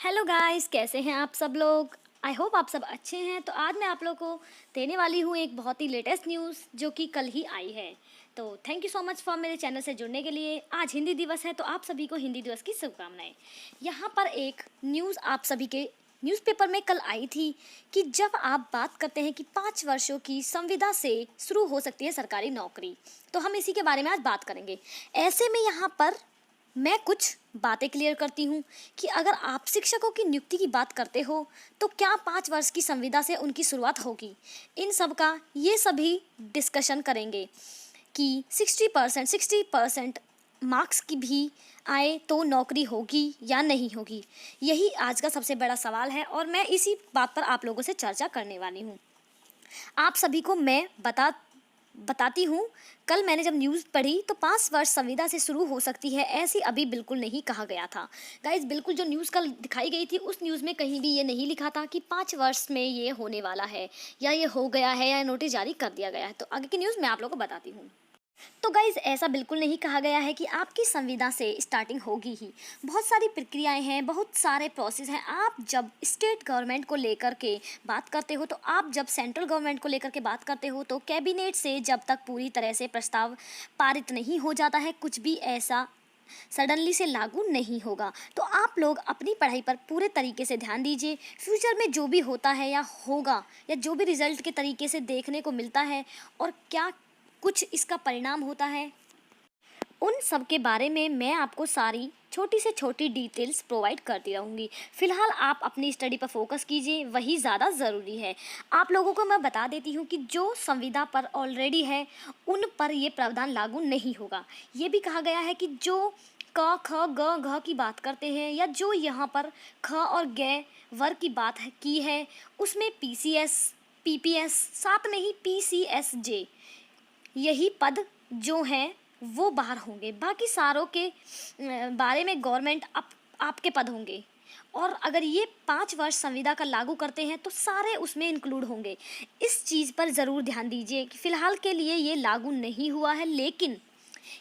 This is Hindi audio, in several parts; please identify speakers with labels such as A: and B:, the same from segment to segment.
A: हेलो गाइस, कैसे हैं आप सब लोग। आई होप आप सब अच्छे हैं। तो आज मैं आप लोग को देने वाली हूँ एक बहुत ही लेटेस्ट न्यूज़ जो कि कल ही आई है। तो thank you so much for मेरे चैनल से जुड़ने के लिए। आज हिंदी दिवस है तो आप सभी को हिंदी दिवस की शुभकामनाएं। यहाँ पर एक न्यूज़ आप सभी के न्यूज़पेपर में कल आई थी कि जब आप बात करते हैं कि 5 वर्षों की संविदा से शुरू हो सकती है सरकारी नौकरी, तो हम इसी के बारे में आज बात करेंगे। ऐसे में यहाँ पर मैं कुछ बातें क्लियर करती हूँ कि अगर आप शिक्षकों की नियुक्ति की बात करते हो तो क्या 5 वर्ष की संविदा से उनकी शुरुआत होगी। इन सब का ये सभी डिस्कशन करेंगे कि 60% मार्क्स की भी आए तो नौकरी होगी या नहीं होगी। यही आज का सबसे बड़ा सवाल है और मैं इसी बात पर आप लोगों से चर्चा करने वाली हूँ। आप सभी को मैं बताती हूँ। कल मैंने जब न्यूज़ पढ़ी तो 5 वर्ष संविदा से शुरू हो सकती है, ऐसी अभी बिल्कुल नहीं कहा गया था। गाइज, बिल्कुल जो न्यूज़ कल दिखाई गई थी उस न्यूज़ में कहीं भी ये नहीं लिखा था कि 5 वर्ष में ये होने वाला है या ये हो गया है या नोटिस जारी कर दिया गया है। तो आगे की न्यूज़ मैं आप लोगों को बताती हूँ। तो गाइज़, ऐसा बिल्कुल नहीं कहा गया है कि आपकी संविदा से स्टार्टिंग होगी ही। बहुत सारी प्रक्रियाएं हैं, बहुत सारे प्रोसेस हैं। आप जब स्टेट गवर्नमेंट को लेकर के बात करते हो, तो आप जब सेंट्रल गवर्नमेंट को लेकर के बात करते हो, तो कैबिनेट से जब तक पूरी तरह से प्रस्ताव पारित नहीं हो जाता है, कुछ भी ऐसा सडनली से लागू नहीं होगा। तो आप लोग अपनी पढ़ाई पर पूरे तरीके से ध्यान दीजिए। फ्यूचर में जो भी होता है या होगा या जो भी रिजल्ट के तरीके से देखने को मिलता है और क्या कुछ इसका परिणाम होता है, उन सब के बारे में मैं आपको सारी छोटी से छोटी डिटेल्स प्रोवाइड करती रहूँगी। फ़िलहाल आप अपनी स्टडी पर फोकस कीजिए, वही ज़्यादा ज़रूरी है। आप लोगों को मैं बता देती हूँ कि जो संविदा पर ऑलरेडी है उन पर ये प्रावधान लागू नहीं होगा। ये भी कहा गया है कि जो क ख ग घ की बात करते हैं या जो यहाँ पर ख और ग वर्ग की बात की है, उसमें PCS PPS साथ में ही PCSJ यही पद जो हैं वो बाहर होंगे। बाकी सारों के बारे में गवर्नमेंट आपके पद होंगे। और अगर ये 5 वर्ष संविदा का लागू करते हैं तो सारे उसमें इंक्लूड होंगे। इस चीज़ पर ज़रूर ध्यान दीजिए कि फ़िलहाल के लिए ये लागू नहीं हुआ है, लेकिन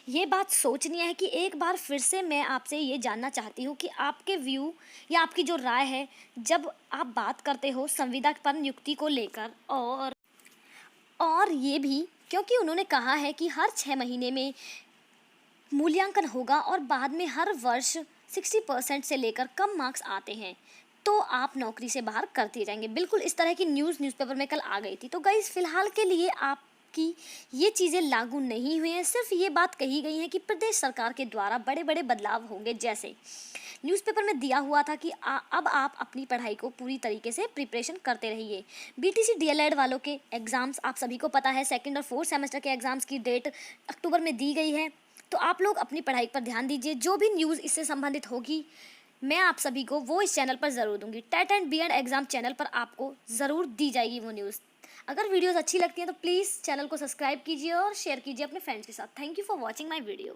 A: ये बात सोचनी है कि एक बार फिर से मैं आपसे ये जानना चाहती हूँ कि आपके व्यू या आपकी जो राय है जब आप बात करते हो संविदा पर नियुक्ति को लेकर। और ये भी क्योंकि उन्होंने कहा है कि हर 6 महीने में मूल्यांकन होगा और बाद में हर वर्ष 60% से लेकर कम मार्क्स आते हैं तो आप नौकरी से बाहर कर दिए जाएंगे। बिल्कुल इस तरह की न्यूज़पेपर में कल आ गई थी। तो गाइस, फ़िलहाल के लिए आपकी ये चीज़ें लागू नहीं हुई हैं। सिर्फ ये बात कही गई है कि प्रदेश सरकार के द्वारा बड़े बड़े बदलाव होंगे। जैसे न्यूज़पेपर में दिया हुआ था कि अब आप अपनी पढ़ाई को पूरी तरीके से प्रिपरेशन करते रहिए। BTC DLED वालों के एग्ज़ाम्स आप सभी को पता है, सेकंड और फोर्थ सेमेस्टर के एग्ज़ाम्स की डेट अक्टूबर में दी गई है। तो आप लोग अपनी पढ़ाई पर ध्यान दीजिए। जो भी न्यूज़ इससे संबंधित होगी मैं आप सभी को वो इस चैनल पर ज़रूर दूंगी। TET and B.Ed exam channel पर आपको ज़रूर दी जाएगी वो न्यूज़। अगर वीडियोज़ अच्छी लगती हैं तो प्लीज़ चैनल को सब्सक्राइब कीजिए और शेयर कीजिए अपने फ्रेंड्स के साथ। Thank you for watching my video.